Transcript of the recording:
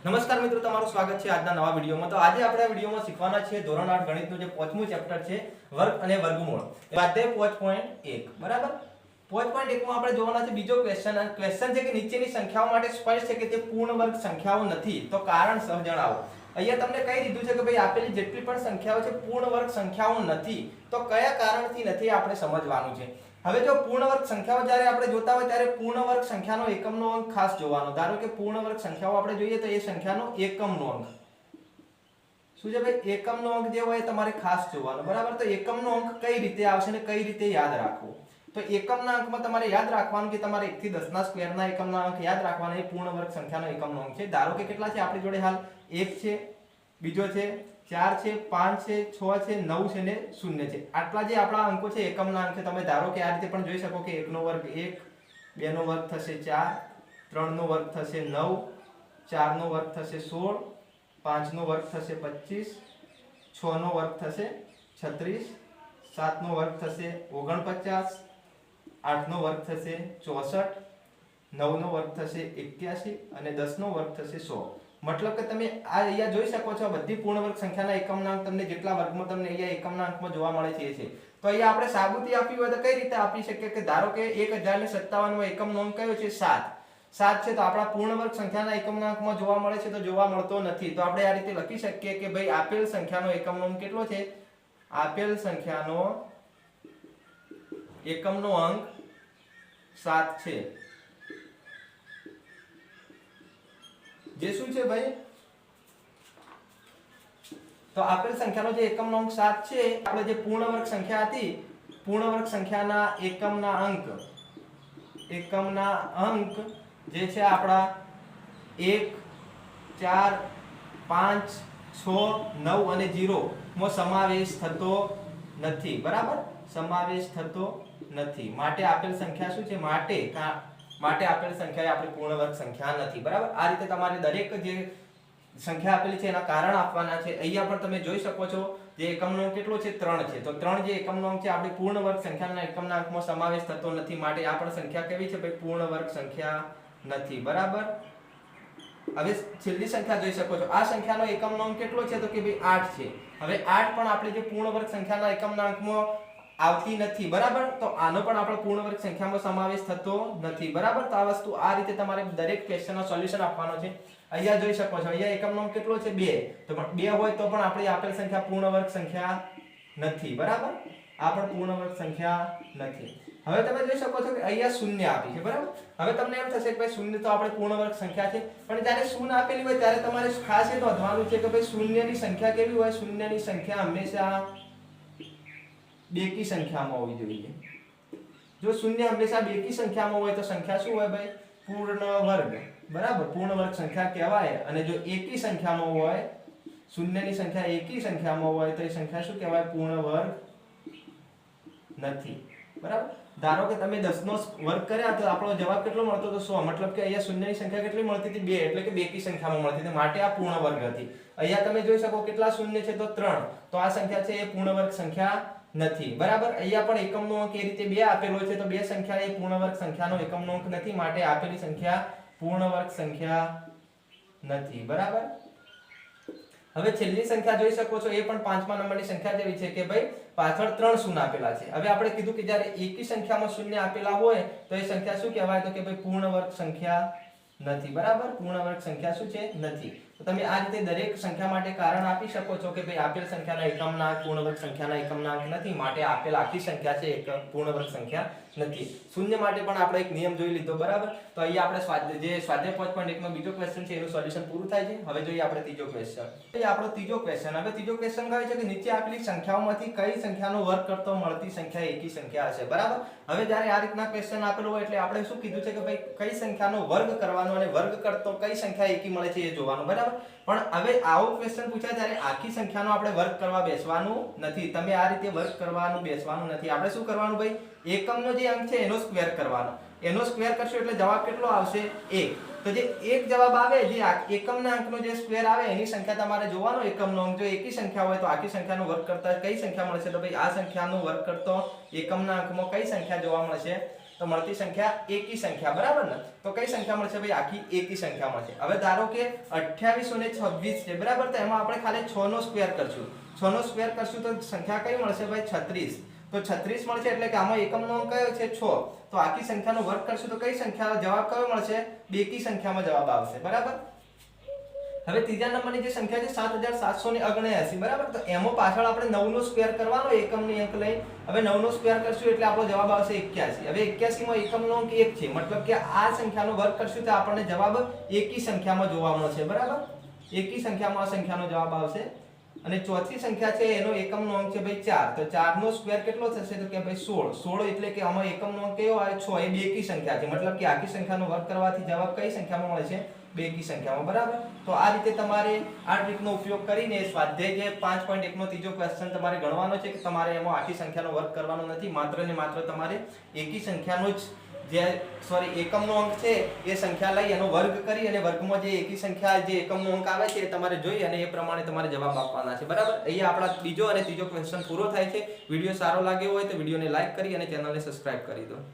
નમસ્કાર મિત્રો, તમારું સ્વાગત છે આજના નવા વિડીયોમાં। તો આજે આપણે આ વિડીયોમાં શીખવાના છે ધોરણ 8 ગણિતનું જે પાંચમું ચેપ્ટર છે વર્ગ અને વર્ગમૂળ, સ્વાધ્યાય 5.1 બરાબર। 5.1 માં આપણે જોવાના છે બીજો ક્વેશ્ચન। અને ક્વેશ્ચન છે કે નીચેની સંખ્યાઓ માટે સ્પષ્ટ છે કે તે પૂર્ણ વર્ગ સંખ્યાઓ નથી, તો કારણ સહ જણાવો। અહીંયા તમને કહી દીધું છે કે ભાઈ આપેલી જેટલી પણ સંખ્યાઓ છે પૂર્ણ વર્ગ સંખ્યાઓ નથી, તો કયા કારણથી નથી આપણે સમજવાનું છે। હવે જો પૂર્ણ વર્ગ સંખ્યાઓ જ્યારે આપણે જોતા હોય ત્યારે પૂર્ણ વર્ગ સંખ્યાનો એકમનો અંક ખાસ જોવાનો। ધારો કે પૂર્ણ વર્ગ સંખ્યાઓ આપણે જોઈએ તો એ સંખ્યાનો એકમનો અંક શું છે ભાઈ, એકમનો અંક જે હોય તમારે ખાસ જોવાનો બરાબર। તો એકમનો અંક કઈ રીતે આવશે ને કઈ રીતે યાદ રાખવો, તો એકમના અંકમાં તમારે યાદ રાખવાનું કે તમારે 1 થી 10 ના સ્ક્વેરના એકમના અંક યાદ રાખવાના। એ પૂર્ણ વર્ગ સંખ્યાનો એકમનો અંક છે। ધારો કે કેટલા છે આપણી જોડે હાલ 1 છે, બીજો છે 4 છે, 5 છે, 6 છે, 9 છે ને 0 છે। આટલા જે આપણા અંકો છે એકમના અંક છે। તમે ધારો કે આ રીતે પણ જોઈ શકો કે 1 નો વર્ગ 1, 2 નો વર્ગ થશે 4, 3 નો વર્ગ થશે 9, 4 નો વર્ગ થશે 16, 5 નો વર્ગ થશે 25, 6 નો વર્ગ થશે 36, 7 નો વર્ગ થશે 49, 8 નો વર્ગ થશે 64, 9 નો વર્ગ થશે 81 અને 10 નો વર્ગ થશે 100। मतलब કે તમે આ અહીંયા જોઈ શકો છો બધી પૂર્ણ વર્ગ સંખ્યાના એકમના અંક તમને જેટલા વર્ગમાં તમને અહીંયા એકમના અંકમાં જોવા મળે છે એ છે। તો અહીંયા આપણે સાબુતી આપી હોય તો કઈ રીતે આપી શકીએ કે ધારો કે 1057 માં એકમનો અંક કયો છે 7 છે, તો આપણા પૂર્ણ વર્ગ સંખ્યાના એકમના અંકમાં જોવા મળે છે તો જોવા મળતો નથી। તો આપણે આ રીતે લખી શકીએ કે ભાઈ આપેલ સંખ્યાનો એકમનો અંક કેટલો છે, આપેલ સંખ્યાનો એકમનો અંક 7 છે। જે શું છે ભાઈ, તો આપેલ સંખ્યાનો જે એકમનો અંક 7 છે, આપણે જે પૂર્ણ વર્ગ સંખ્યા હતી પૂર્ણ વર્ગ સંખ્યાના એકમના અંક જે છે આપણા 1, 4, 5, 6, 9 અને 0 માં સમાવેશ થતો નથી બરાબર, સમાવેશ થતો નથી। માટે આપેલ સંખ્યા શું છે, માટે આપેલ સંખ્યા એ આપણી પૂર્ણ વર્ગ સંખ્યા નથી બરાબર। આ રીતે તમારે દરેક જે સંખ્યા આપેલી છે એના કારણ આપવાના છે। અહીંયા પણ તમે જોઈ શકો છો જે એકમનો અંક કેટલો છે 3 છે, તો 3 જે એકમનો અંક છે આપણી પૂર્ણ વર્ગ સંખ્યાના એકમના અંકમાં સમાવેશ થતો નથી, માટે આ પણ સંખ્યા કેવી છે ભાઈ, પૂર્ણ વર્ગ સંખ્યા નથી બરાબર। હવે છેલ્લી સંખ્યા જોઈ શકો છો, આ સંખ્યાનો એકમનો અંક કેટલો છે તો કે ભાઈ 8 છે। હવે 8 પણ આપણી જે પૂર્ણ વર્ગ સંખ્યાના એકમના અંકમાં આવતી નથી બરાબર, તો આનો પણ આપણો પૂર્ણ વર્ગ સંખ્યામાં સમાવેશ થતો નથી બરાબર। તો આ વસ્તુ આ રીતે તમારે દરેક ક્વેશ્ચનનો સોલ્યુશન આપવાનો છે। અહીંયા જોઈ શકો છો અહીંયા એકમનો અંક કેટલો છે 2, તો 2 હોય તો પણ આપણી આપેલ સંખ્યા પૂર્ણ વર્ગ સંખ્યા નથી બરાબર, આ પણ પૂર્ણ વર્ગ સંખ્યા નથી। હવે તમે જોઈ શકો છો કે અહીંયા શૂન્ય આપી છે બરાબર। હવે તમને એમ થશે કે ભાઈ શૂન્ય તો આપણે પૂર્ણ વર્ગ સંખ્યા છે, પણ જ્યારે શૂન્ય આપેલી હોય ત્યારે તમારે ખાસ એ નોંધવાનું છે કે ભાઈ શૂન્યની સંખ્યા કેવી હોય, શૂન્યની સંખ્યા હંમેશા બેકી સંખ્યામાં હોવી જોઈએ। જો શૂન્ય હંમેશા બેકી સંખ્યામાં હોય તો સંખ્યા શું હોય ભાઈ, પૂર્ણ વર્ગ બરાબર, પૂર્ણ વર્ગ સંખ્યા કહેવાય। અને જો એકી સંખ્યામાં હોય, શૂન્યની સંખ્યા એકી સંખ્યામાં હોય તો એ સંખ્યા શું કહેવાય, પૂર્ણ વર્ગ નથી બરાબર। ધારો કે તમે 10 નો વર્ગ કર્યા તો આપણો જવાબ કેટલો મળતો હતો 100, મતલબ કે અહીંયા શૂન્યની સંખ્યા કેટલી મળતી હતી 2, એટલે કે બેકી સંખ્યામાં મળતી હતી, માટે આ પૂર્ણ વર્ગ હતી। અહીંયા તમે જોઈ શકો કેટલા શૂન્ય છે તો 3, તો આ સંખ્યા છે એ પૂર્ણ વર્ગ સંખ્યા નથી બરાબર। અહીંયા પણ એકમનો અંક એ રીતે 2 આપેલો છે તો બે સંખ્યા એ પૂર્ણ વર્ગ સંખ્યાનો એકમનો અંક નથી, માટે આપેલી સંખ્યા પૂર્ણ વર્ગ સંખ્યા નથી બરાબર। હવે છેલ્લી સંખ્યા જોઈ શકો છો, એ પણ 5મા નંબરની સંખ્યા જેવી છે કે ભાઈ પાછળ 3 શૂન્ય આપેલા છે। હવે આપણે કીધું કે જ્યારે એકી સંખ્યામાં શૂન્ય આપેલા હોય તો એ સંખ્યા શું કહેવાય, તો કે ભાઈ પૂર્ણ વર્ગ સંખ્યા નથી બરાબર, પૂર્ણ વર્ગ સંખ્યા શું છે નથી। તો તમે આ રીતે દરેક સંખ્યા માટે કારણ આપી શકો છો કે ભાઈ આપેલ સંખ્યાના એકમના અંક પૂર્ણ વર્ગ સંખ્યાના એકમના અંક નથી, માટે આપેલ આખી સંખ્યા છે એક પૂર્ણ વર્ગ સંખ્યા નથી। શૂન્ય માટે પણ આપણે એક નિયમ જોઈ લીધો બરાબર। તો અહીંયા આપણે સ્વાધ્યાય 5.1 માં બીજો ક્વેશ્ચન છે એનું સોલ્યુશન પૂરું થાય છે। હવે જોઈએ આપણે ત્રીજો ક્વેશ્ચન, એ આપણો ત્રીજો ક્વેશ્ચન। હવે ત્રીજો ક્વેશ્ચન કહે છે કે નીચે આપેલી સંખ્યાઓમાંથી કઈ સંખ્યાનો વર્ગ કરતો મળતી સંખ્યા એકી સંખ્યા હશે બરાબર। હવે જ્યારે આ રીતના ક્વેશ્ચન આપેલો હોય એટલે આપણે શું કીધું છે કે ભાઈ કઈ સંખ્યાનો વર્ગ કરવાનો અને વર્ગ કરતો કઈ સંખ્યા એકી મળે છે એ જોવાનું બરાબર। પણ હવે આવો ક્વેશ્ચન પૂછાય ત્યારે આખી સંખ્યાનો આપણે વર્ગ કરવા બેસવાનું નથી, તમે આ રીતે વર્ગ કરવાનું બેસવાનું નથી। આપણે શું કરવાનું ભાઈ, એકમનો જે અંક છે એનો સ્ક્વેર કરવાનો, એનો સ્ક્વેર કરશો એટલે જવાબ કેટલો આવશે 1। તો જે એક જવાબ આવે, જે એકમના અંકનો જે સ્ક્વેર આવે એની સંખ્યા તમારે જોવાનો એકમનો અંક। જો એકી સંખ્યા હોય તો આખી સંખ્યાનો વર્ગ કરતા કઈ સંખ્યા મળશે, તો ભાઈ આ સંખ્યાનો વર્ગ કરતો એકમના અંકમાં કઈ સંખ્યા જોવા મળશે, તો મળતી સંખ્યા એકી સંખ્યા, બરાબર ને? તો કઈ સંખ્યા મળશે ભાઈ? આખી એકી સંખ્યા મળશે. હવે ધારો કે 28 અને 26 છે, બરાબર? તો એમાં આપણે ખાલી 6 નો સ્ક્વેર કરશું. 6 નો સ્ક્વેર કરશું તો સંખ્યા કઈ મળશે ભાઈ? 36. તો 36 મળશે એટલે કે આમાં એકમનો અંક કયો છે? 6. તો આખી સંખ્યાનો વર્ગ કરશું તો કઈ સંખ્યા જવાબ કયો મળશે? બેકી સંખ્યામાં જવાબ આવશે, બરાબર? હવે ત્રીજા નંબરની જે સંખ્યા છે 7779, બરાબર? તો એમાં પાછળ આપણે 9 નો સ્ક્વેર કરવાનો એકમની અંક લઈ. હવે 9 નો સ્ક્વેર કરશું એટલે આપણો જવાબ આવશે 81. હવે 81 માં એકમનો અંક 1 છે, મતલબ કે આ સંખ્યાનો વર્ગ કરશું તો આપણને જવાબ એકી સંખ્યામાં જોવાનો છે, બરાબર? એકી સંખ્યામાં આ સંખ્યાનો જવાબ આવશે. અને ચોથી સંખ્યા છે એનો એકમનો અંક છે ભાઈ 4. તો 4 નો સ્ક્વેર કેટલો થશે? તો કે ભાઈ 16. 16 એટલે કે આમાં એકમનો અંક કયો આવે? 6. એ બેકી સંખ્યા છે, મતલબ કે આખી સંખ્યાનો વર્ગ કરવાથી જવાબ કઈ સંખ્યામાં મળે છે? બેકી સંખ્યામાં, બરાબર? તો આ રીતે તમારે આ ટ્રીકનો ઉપયોગ કરીને સ્વાધ્યાય જે 5.1 નો ત્રીજો ક્વેશ્ચન તમારે ગણવાનો છે કે તમારે એમાં આખી સંખ્યાનો વર્ગ કરવાનો નથી, માત્ર ને માત્ર તમારે એકી સંખ્યાનો જ એકમનો અંક છે એ સંખ્યા લઈ એનો વર્ગ કરી અને વર્ગમાં જે એકી સંખ્યા જે એકમનો અંક આવે છે એ તમારે જોઈ અને એ પ્રમાણે તમારે જવાબ આપવાના છે, બરાબર? અહીંયા આપણા બીજો અને ત્રીજો ક્વેશ્ચન પૂરો થાય છે. વિડીયો સારો લાગ્યો હોય તો વિડીયોને લાઈક કરી અને ચેનલને સબસ્ક્રાઇબ કરી દો.